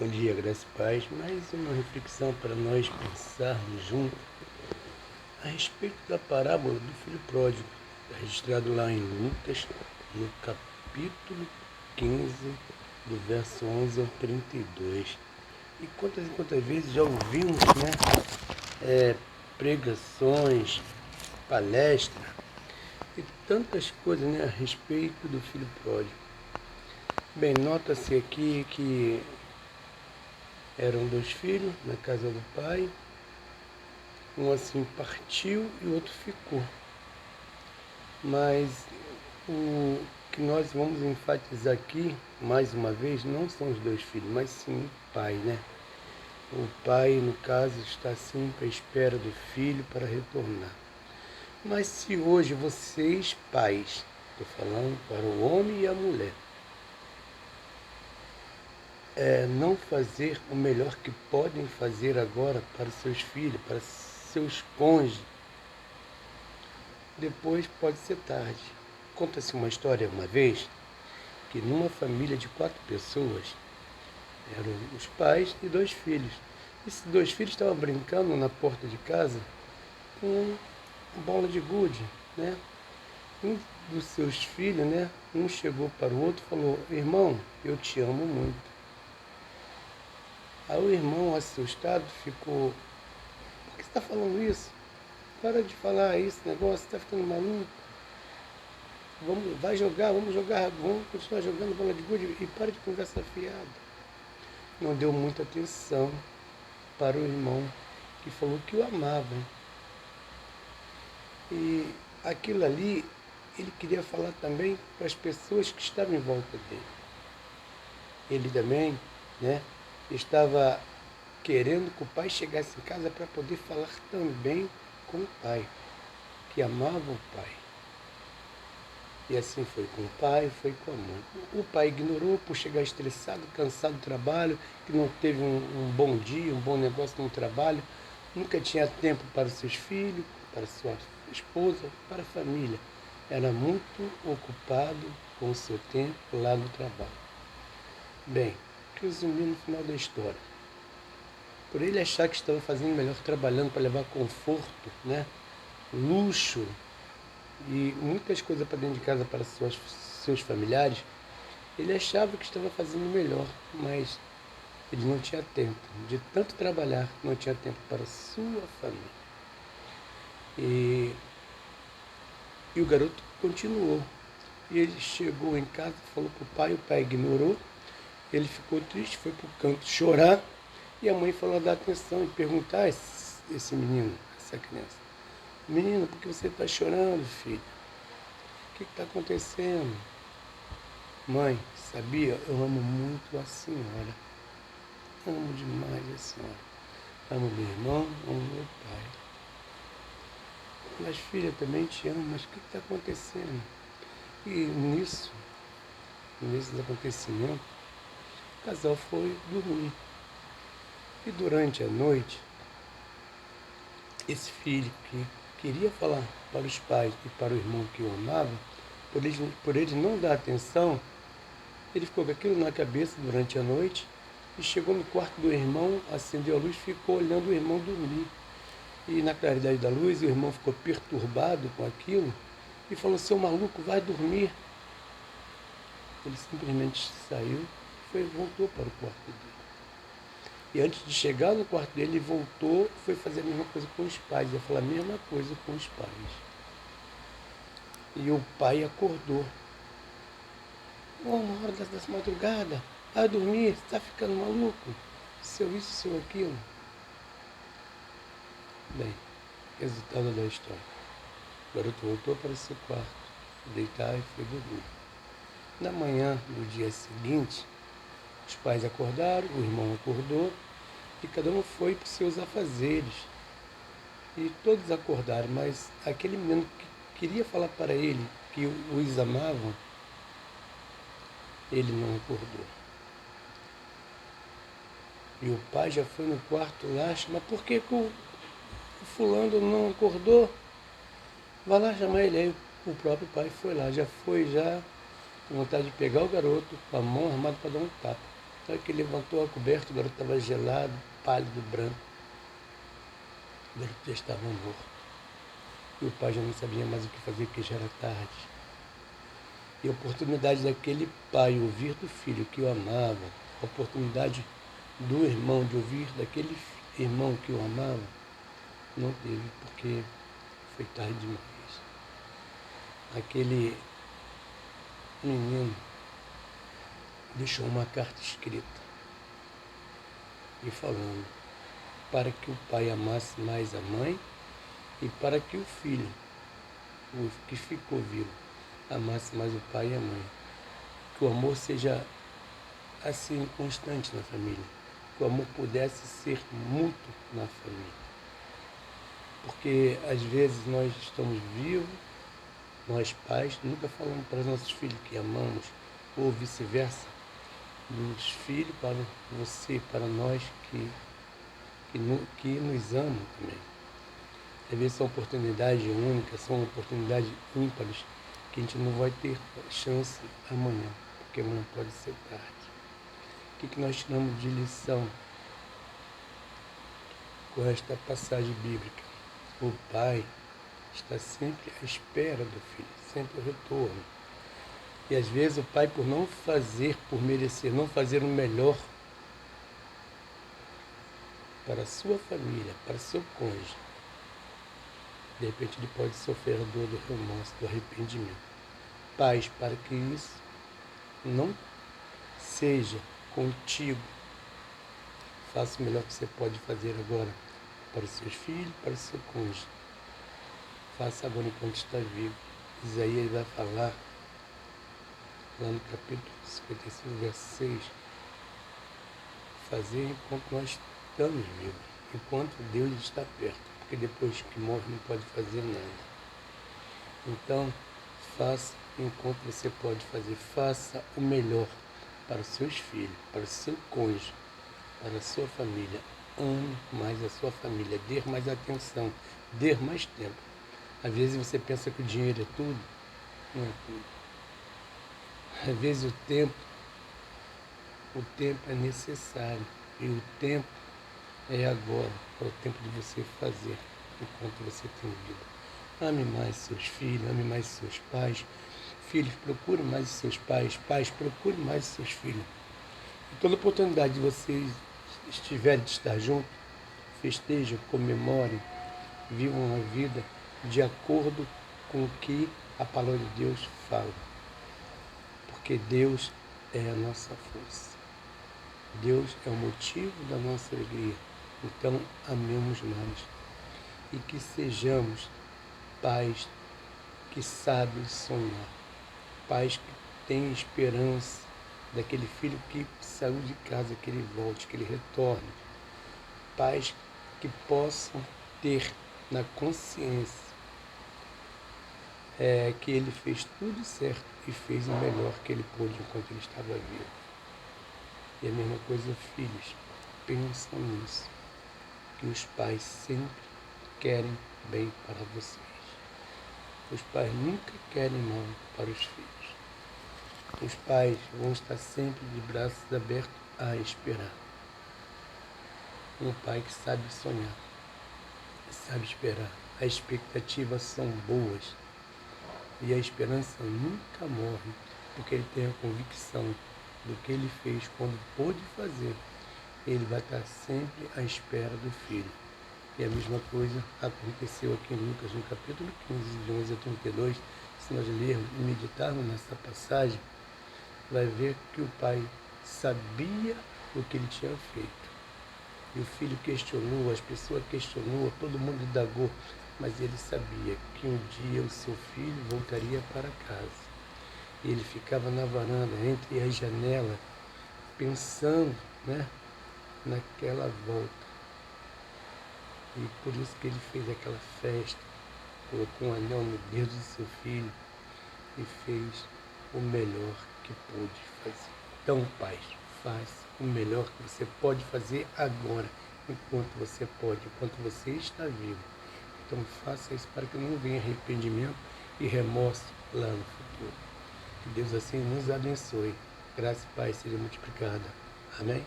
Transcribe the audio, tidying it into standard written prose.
Bom dia, graças a Paz. Mais uma reflexão para nós pensarmos juntos a respeito da parábola do filho pródigo, registrado lá em Lucas, no capítulo 15, do verso 11 ao 32. E quantas vezes já ouvimos, pregações, palestras e tantas coisas, a respeito do filho pródigo. Bem, nota-se aqui que eram dois filhos na casa do pai, um assim partiu e o outro ficou. Mas o que nós vamos enfatizar aqui, mais uma vez, não são os dois filhos, mas sim o pai, O pai, no caso, está sempre à espera do filho para retornar. Mas se hoje vocês, pais, estou falando para o homem e a mulher, não fazer o melhor que podem fazer agora para seus filhos, para seus cônjuges, depois pode ser tarde. Conta-se uma história uma vez que numa família de 4 pessoas, eram os pais e 2 filhos. Esses 2 filhos estavam brincando na porta de casa com bola de gude, Um dos seus filhos, um chegou para o outro e falou: irmão, eu te amo muito. Aí o irmão, assustado, ficou: por que você está falando isso? Para de falar esse negócio, você está ficando maluco. Vamos continuar jogando bola de gude e para de conversa fiada. Não deu muita atenção para o irmão, que falou que o amava. E aquilo ali, ele queria falar também para as pessoas que estavam em volta dele. Ele também, estava querendo que o pai chegasse em casa para poder falar também com o pai, que amava o pai. E assim foi com o pai, foi com a mãe. O pai ignorou por chegar estressado, cansado do trabalho, que não teve um bom dia, um bom negócio no trabalho, nunca tinha tempo para os seus filhos, para sua esposa, para a família. Era muito ocupado com o seu tempo lá no trabalho. Bem, resumindo o final da história. Por ele achar que estava fazendo melhor trabalhando para levar conforto, luxo e muitas coisas para dentro de casa para seus familiares, ele achava que estava fazendo melhor, mas ele não tinha tempo. De tanto trabalhar, não tinha tempo para a sua família. E o garoto continuou. E ele chegou em casa, falou para o pai ignorou, ele ficou triste, foi para o canto chorar, e a mãe falou dar atenção e perguntar a esse menino, essa criança: menino, por que você está chorando, filho? O que está acontecendo? Mãe, sabia? Eu amo muito a senhora. Amo demais a senhora. Amo meu irmão, amo meu pai. Mas filha, também te amo, mas o que está acontecendo? E nesses acontecimentos, o casal foi dormir. E durante a noite, esse filho que queria falar para os pais e para o irmão que o amava, por ele não dar atenção, ele ficou com aquilo na cabeça durante a noite e chegou no quarto do irmão, acendeu a luz e ficou olhando o irmão dormir. E na claridade da luz, o irmão ficou perturbado com aquilo e falou: seu maluco, vai dormir. Ele simplesmente saiu e voltou para o quarto dele. E antes de chegar no quarto dele, ele voltou, foi fazer a mesma coisa com os pais, ia falar a mesma coisa com os pais. E o pai acordou. Uma hora dessa madrugada, vai dormir, você está ficando maluco? Seu isso, seu aquilo. Bem, resultado da história. O garoto voltou para o seu quarto, foi deitar e foi dormir. Na manhã do dia seguinte, os pais acordaram, o irmão acordou e cada um foi para os seus afazeres. E todos acordaram, mas aquele menino que queria falar para ele que os amavam, ele não acordou. E o pai já foi no quarto lá, mas por que o fulano não acordou? Vai lá chamar ele. Aí o próprio pai foi lá, já com vontade de pegar o garoto com a mão armada para dar um tapa. Na hora que ele levantou a coberta, o garoto estava gelado, pálido, branco. O garoto já estava morto. E o pai já não sabia mais o que fazer, porque já era tarde. E a oportunidade daquele pai ouvir do filho que o amava, a oportunidade do irmão de ouvir daquele irmão que o amava, não teve, porque foi tarde demais. Aquele menino deixou uma carta escrita e falando para que o pai amasse mais a mãe e para que o filho, o que ficou vivo, amasse mais o pai e a mãe. Que o amor seja assim constante na família. Que o amor pudesse ser mútuo na família. Porque às vezes nós estamos vivos, nós pais, nunca falamos para os nossos filhos que amamos, ou vice-versa, dos filhos para você, para nós que nos amam também. Às vezes são oportunidades únicas, são oportunidades ímpares, que a gente não vai ter chance amanhã, porque amanhã pode ser tarde. O que nós tiramos de lição com esta passagem bíblica? O pai está sempre à espera do filho, sempre ao retorno. E às vezes o pai, por não fazer, por merecer, não fazer o melhor para a sua família, para seu cônjuge, de repente ele pode sofrer a dor do remorso, do arrependimento. Pais, para que isso não seja contigo, faça o melhor que você pode fazer agora para os seus filhos, para o seu cônjuge. Faça agora enquanto está vivo. Isaías vai falar lá no capítulo 55, verso 6, fazer enquanto nós estamos vivos, enquanto Deus está perto, porque depois que morre não pode fazer nada. Então, faça enquanto você pode fazer, faça o melhor para os seus filhos, para o seu cônjuge, para a sua família. Ame mais a sua família, dê mais atenção, dê mais tempo. Às vezes você pensa que o dinheiro é tudo, não é tudo. Às vezes o tempo é necessário, e o tempo é agora, é o tempo de você fazer, enquanto você tem vida. Ame mais seus filhos, ame mais seus pais. Filhos, procure mais seus pais. Pais, procure mais seus filhos. E toda oportunidade de vocês estiverem de estar juntos, festejem, comemorem, vivam a vida de acordo com o que a palavra de Deus fala. Porque Deus é a nossa força. Deus é o motivo da nossa alegria. Então, amemos mais. E que sejamos pais que sabem sonhar. Pais que têm esperança daquele filho que saiu de casa, que ele volte, que ele retorne. Pais que possam ter na consciência que ele fez tudo certo e fez o melhor que ele pôde enquanto ele estava vivo. E a mesma coisa, filhos, pensam nisso, que os pais sempre querem bem para vocês. Os pais nunca querem mal para os filhos. Os pais vão estar sempre de braços abertos a esperar. Um pai que sabe sonhar, sabe esperar. As expectativas são boas e a esperança nunca morre, porque ele tem a convicção do que ele fez quando pôde fazer. Ele vai estar sempre à espera do filho. E a mesma coisa aconteceu aqui em Lucas, no capítulo 15, de 11 a 32. Se nós lermos e meditarmos nessa passagem, vai ver que o pai sabia o que ele tinha feito. E o filho questionou, as pessoas questionou, todo mundo indagou, mas ele sabia que um dia o seu filho voltaria para casa. E ele ficava na varanda, entre as janelas, pensando, naquela volta. E por isso que ele fez aquela festa, colocou um anel no dedo do seu filho e fez o melhor que pôde fazer. Então, pais, faça o melhor que você pode fazer agora, enquanto você pode, enquanto você está vivo. Então, faça isso para que não venha arrependimento e remorso lá no futuro. Que Deus assim nos abençoe. Graça e paz seja multiplicada. Amém?